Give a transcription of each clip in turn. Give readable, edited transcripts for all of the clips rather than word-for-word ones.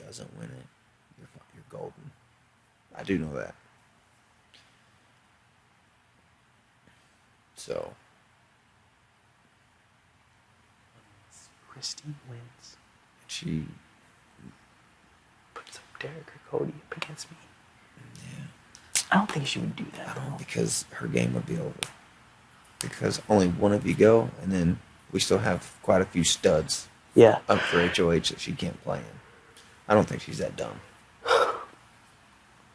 doesn't win it, you're golden. I do know that. So. Christine wins. She puts up Derek or Cody up against me. Yeah. I don't think she would do that. I don't, because her game would be over. Because only one of you go, and then we still have quite a few studs up for HOH that she can't play in. I don't think she's that dumb.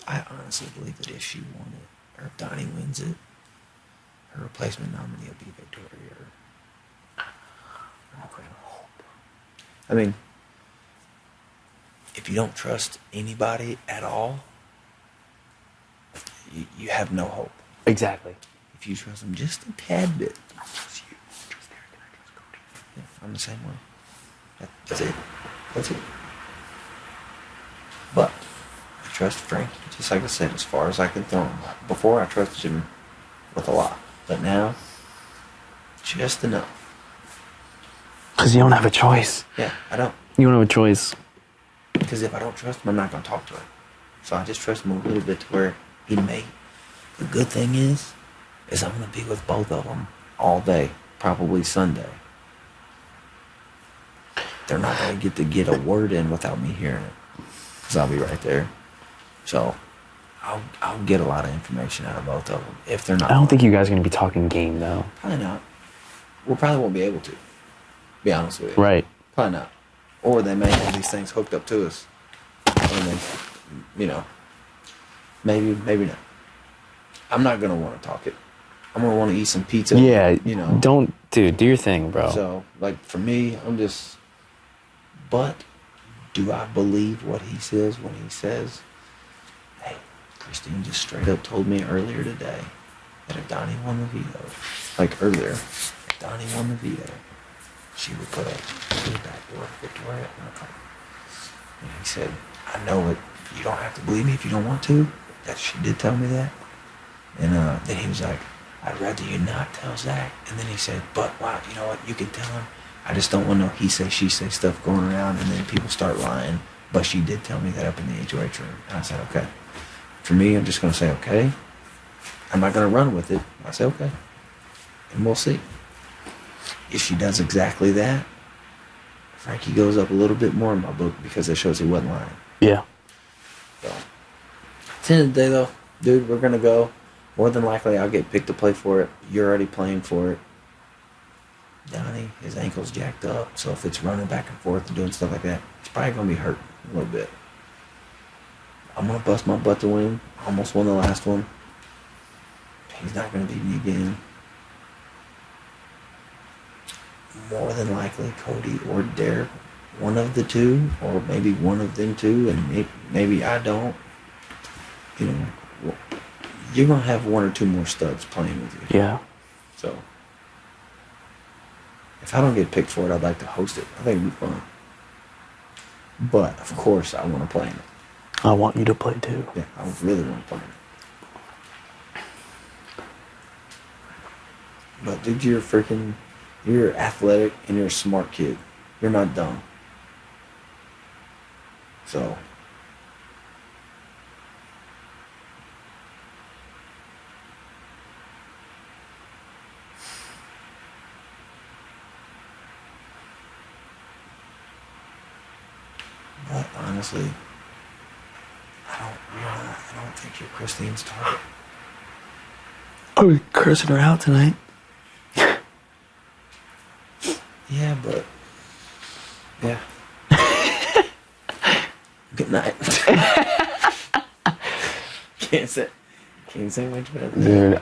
I honestly believe that if she won it, or if Donnie wins it, her replacement nominee will be Victoria. I mean, if you don't trust anybody at all, you have no hope. Exactly. If you trust them just a tad bit. I trust you. I trust Derek and I trust Cody. Yeah, I'm the same way. That's it. That's it. But I trust Frank, just like I said, as far as I can throw him. Before, I trusted him with a lot. But now, just enough. Because you don't have a choice. Yeah, I don't. You don't have a choice. Because if I don't trust him, I'm not going to talk to him. So I just trust him a little bit to where he may. The good thing is I'm going to be with both of them all day, probably Sunday. They're not going to get a word in without me hearing it, because I'll be right there. So I'll get a lot of information out of both of them if they're not. I don't think you guys are going to be talking game, though. Probably not. We probably won't be able to, be honest with you. Right. Probably not. Or they may have these things hooked up to us. And then, maybe not. I'm not going to want to talk it. I'm going to want to eat some pizza. Yeah, don't, dude, do your thing, bro. So, for me, but do I believe what he says when he says, hey, Christine just straight up told me earlier today that if Donnie won the veto, if Donnie won the veto, she would put a backdoor Victoria in the car. And he said, I know it. You don't have to believe me if you don't want to. That she did tell me that. And then he was like, I'd rather you not tell Zach. And then he said, but wow, you know what? You can tell him. I just don't want no he say, she say stuff going around, and then people start lying. But she did tell me that up in the HOH room. And I said, okay. For me, I'm just going to say, okay. I'm not going to run with it. I say, okay. And we'll see. If she does exactly that, Frankie goes up a little bit more in my book because it shows he wasn't lying. Yeah. So, at the end of the day, though, dude, we're going to go. More than likely, I'll get picked to play for it. You're already playing for it. Donnie, his ankle's jacked up, so if it's running back and forth and doing stuff like that, he's probably going to be hurt a little bit. I'm going to bust my butt to win. Almost won the last one. He's not going to beat me again. More than likely, Cody or Derek, one of the two, or maybe one of them two, and maybe I don't. You're going to have one or two more studs playing with you. Yeah. So, if I don't get picked for it, I'd like to host it. I think it'd be fun. But, of course, I want to play in it. I want you to play, too. Yeah, I really want to play in it. But, dude, you're athletic and you're a smart kid. You're not dumb. So, but honestly, I don't think you're Christine's target. Are we cursing her out tonight? Yeah, but yeah. Good night. Can't say much better than that. Dude,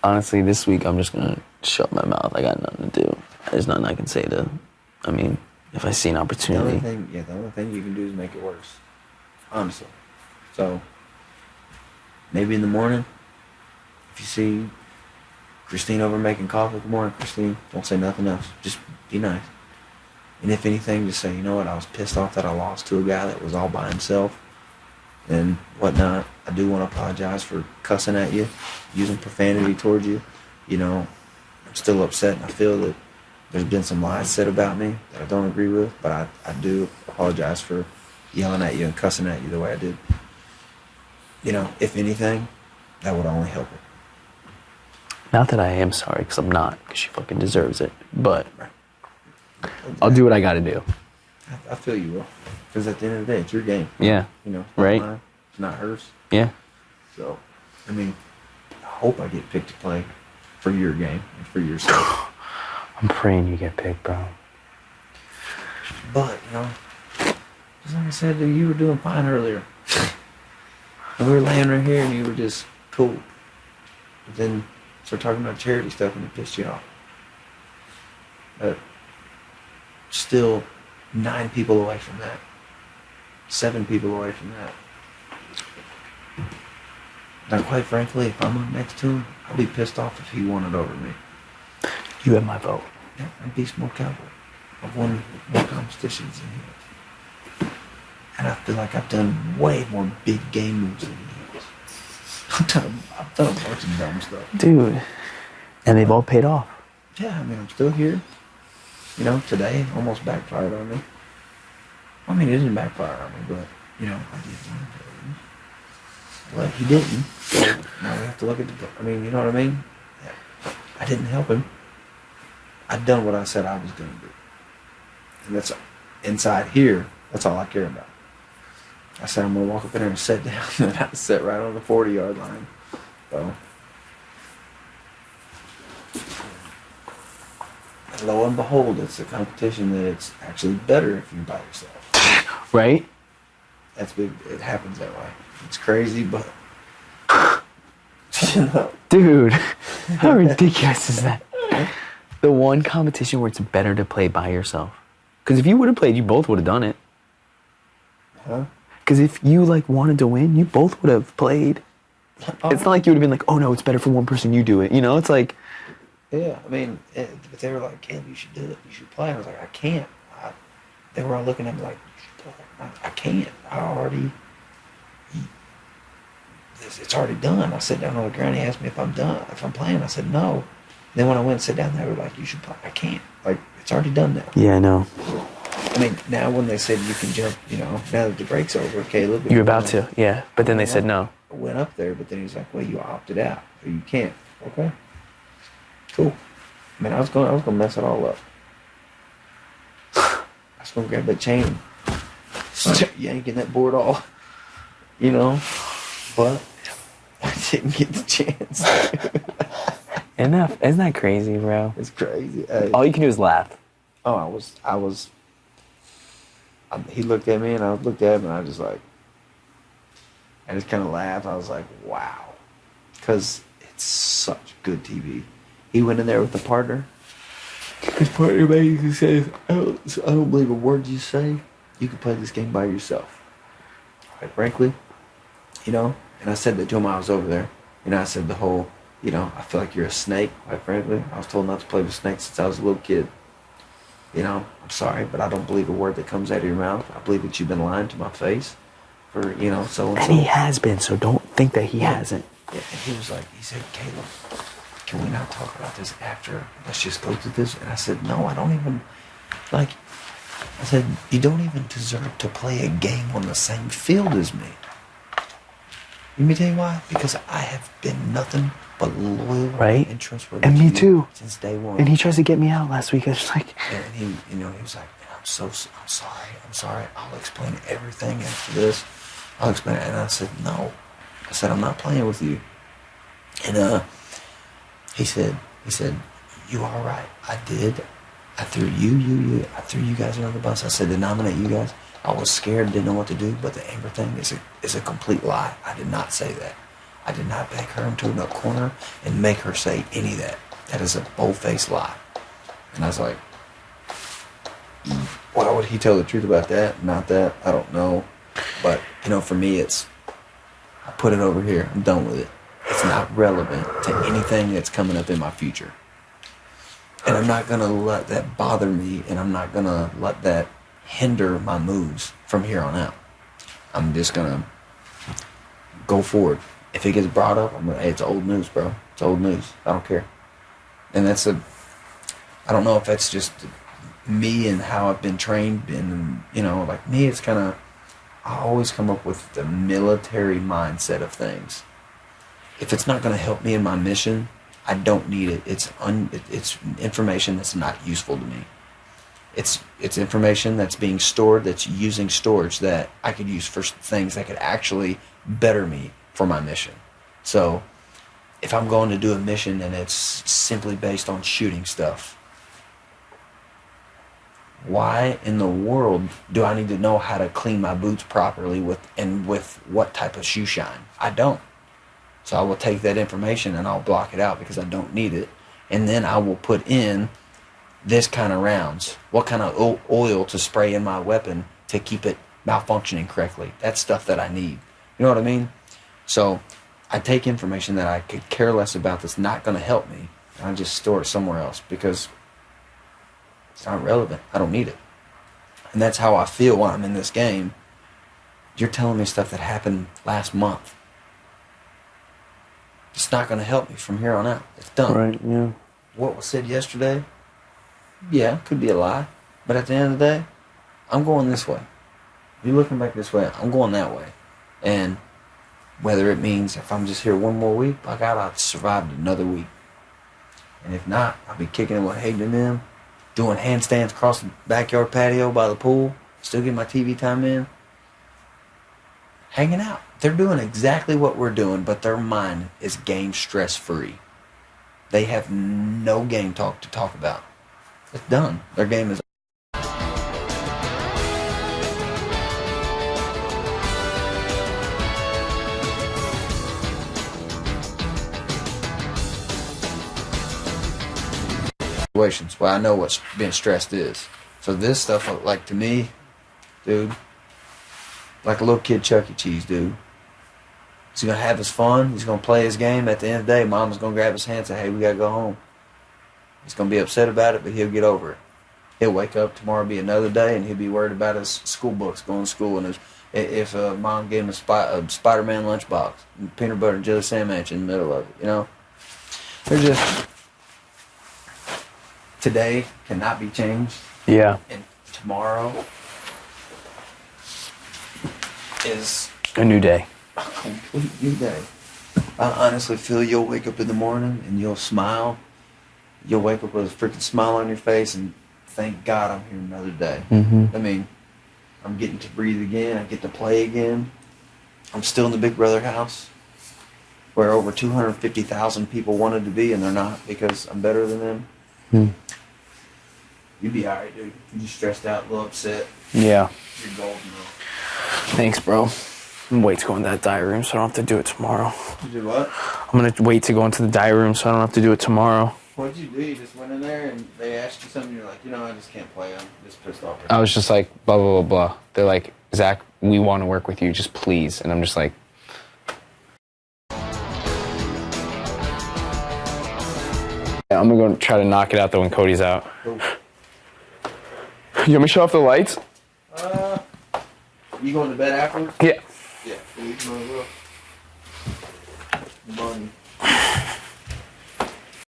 honestly, this week I'm just gonna shut my mouth. I got nothing to do. There's nothing I can say to. I mean, if I see an opportunity. The only thing you can do is make it worse. Honestly. So maybe in the morning, if you see Christine over making coffee, good morning, Christine. Don't say nothing else. Just be nice. And if anything, just say, you know what, I was pissed off that I lost to a guy that was all by himself and whatnot. I do want to apologize for cussing at you, using profanity towards you. I'm still upset, and I feel that there's been some lies said about me that I don't agree with, but I do apologize for yelling at you and cussing at you the way I did. You know, if anything, that would only help it. Not that I am sorry, because I'm not, because she fucking deserves it. But I'll do what I got to do. I feel you, bro. Because at the end of the day, it's your game. Yeah. You know, right? Mine, not hers. Yeah. So, I mean, I hope I get picked to play for your game and for yourself. I'm praying you get picked, bro. But, you know, just like I said, dude, you were doing fine earlier. And we were laying right here and you were just cool. But then start talking about charity stuff and it pissed you off. But still 9 people away from that. 7 people away from that. Now, quite frankly, if I'm up next to him, I'll be pissed off if he won it over me. You have my vote. Yeah, I'm Beast Mode Cowboy. I've won more competitions than he has. And I feel like I've done way more big game moves than he has. I've done a bunch of dumb stuff. Dude. And they've all paid off. Yeah, I mean, I'm still here. You know, today almost backfired on me. I mean, it didn't backfire on me, but, you know, I did one of those. But he didn't. So now we have to look at the... I mean, you know what I mean? Yeah. I didn't help him. I'd done what I said I was going to do. And that's inside here, that's all I care about. I said I'm going to walk up in there and sit down, and I sat right on the 40-yard line. So, and lo and behold, it's a competition that it's actually better if you're by yourself. Right? That's big. It happens that way. It's crazy, but... you know. Dude, how ridiculous is that? The one competition where it's better to play by yourself. Because if you would have played, you both would have done it. Huh? Because if you, like, wanted to win, you both would have played. Oh. It's not like you would have been like, oh, no, it's better for one person, you do it. You know, it's like... Yeah, I mean, but they were like, Caleb, you should do it. You should play. I was like, I can't. They were all looking at me like, you should play. I can't. I already... It's already done. I sat down on the ground. He asked me if I'm done, if I'm playing. I said no. Then when I went and sat down, they were like, you should play. I can't. Like, it's already done now. Yeah, I know. I mean, now when they said you can jump, you know, now that the break's over, Caleb. You're about to, yeah. But then they said no. I went up there, but then he was like, well, you opted out. So you can't. Okay. Cool. I mean, I was gonna mess it all up. I was gonna grab that chain, start yanking that board off, you know, but I didn't get the chance. Isn't that crazy, bro? It's crazy. All you can do is laugh. Oh, he looked at me and I looked at him and I just kind of laughed. I was like, wow. Because it's such good TV. He went in there with the partner. His partner basically says, I don't believe a word you say. You can play this game by yourself. Quite frankly, you know, and I said that to him while I was over there. You know, I said the whole, you know, I feel like you're a snake, quite frankly. I was told not to play with snakes since I was a little kid. You know, I'm sorry, but I don't believe a word that comes out of your mouth. I believe that you've been lying to my face for, you know, so and so. And he has been, so don't think that he hasn't. Yeah, and he was like, he said, Caleb, can we not talk about this after? Let's just go through this. And I said, no, I don't even, like, I said, you don't even deserve to play a game on the same field as me. Let me tell you why. Because I have been nothing but loyal and trustworthy. And me too. Since day one. And he tries to get me out last week. I was like... And he, you know, he was like, I'm sorry. I'll explain everything after this. I'll explain it. And I said, no. I said, I'm not playing with you. And he said, you are right. I did. I threw I threw you guys under the bus. I said to nominate you guys. I was scared, didn't know what to do, but the anger thing is a complete lie. I did not say that. I did not back her into a corner and make her say any of that. That is a bold-faced lie. And I was like, why would he tell the truth about that? Not that. I don't know. But, you know, for me, I put it over here. I'm done with it. It's not relevant to anything that's coming up in my future. And I'm not going to let that bother me, and I'm not going to let that hinder my moves from here on out. I'm just going to go forward. If it gets brought up, I'm like, hey, it's old news, bro. It's old news. I don't care. And I don't know if that's just me and how I've been trained. And, you know, like me, it's kind of, I always come up with the military mindset of things. If it's not going to help me in my mission, I don't need it. It's information that's not useful to me. It's information that's being stored, that's using storage that I could use for things that could actually better me for my mission. So if I'm going to do a mission and it's simply based on shooting stuff, why in the world do I need to know how to clean my boots properly with what type of shoe shine? I don't. So I will take that information and I'll block it out because I don't need it. And then I will put in this kind of rounds, what kind of oil to spray in my weapon to keep it malfunctioning correctly. That's stuff that I need. You know what I mean? So I take information that I could care less about that's not going to help me, and I just store it somewhere else because it's not relevant. I don't need it. And that's how I feel when I'm in this game. You're telling me stuff that happened last month. It's not going to help me from here on out. It's done. Right, yeah. What was said yesterday, yeah, could be a lie. But at the end of the day, I'm going this way. You're looking back this way, I'm going that way. And whether it means if I'm just here one more week, by God, I've survived another week. And if not, I'll be kicking it with Hayden and them, doing handstands across the backyard patio by the pool, still getting my TV time in, hanging out. They're doing exactly what we're doing, but their mind is game stress-free. They have no game talk to talk about. It's done. Their game is situations. Well, I know what being stressed is. So this stuff, like to me, dude, like a little kid Chuck E. Cheese, dude. He's going to have his fun. He's going to play his game. At the end of the day, Mama's going to grab his hand and say, hey, we got to go home. He's going to be upset about it, but he'll get over it. He'll wake up tomorrow, be another day, and he'll be worried about his school books, going to school, and if Mom gave him a Spider-Man lunchbox, and peanut butter and jelly sandwich in the middle of it, you know? They're just... Today cannot be changed. Yeah. And tomorrow is... A new day. A complete new day. I honestly feel you'll wake up in the morning and you'll smile. You'll wake up with a freaking smile on your face and thank God I'm here another day. Mm-hmm. I mean, I'm getting to breathe again. I get to play again. I'm still in the Big Brother house where over 250,000 people wanted to be and they're not because I'm better than them. You'd be alright, dude. You're just stressed out, a little upset. Yeah. You're golden, though. Thanks, bro. I'm gonna wait to go into that diary room so I don't have to do it tomorrow. You did what? I'm gonna wait to go into the diary room so I don't have to do it tomorrow. What'd you do? You just went in there and they asked you something and you're like, I just can't play. I'm just pissed off. I was just like, blah, blah, blah, blah. They're like, Zach, we want to work with you, just please. And I'm just like... Yeah, I'm gonna go try to knock it out though when Cody's out. Cool. You want me to shut off the lights? You going to bed afterwards? Yeah. Yeah. You might as well. Money.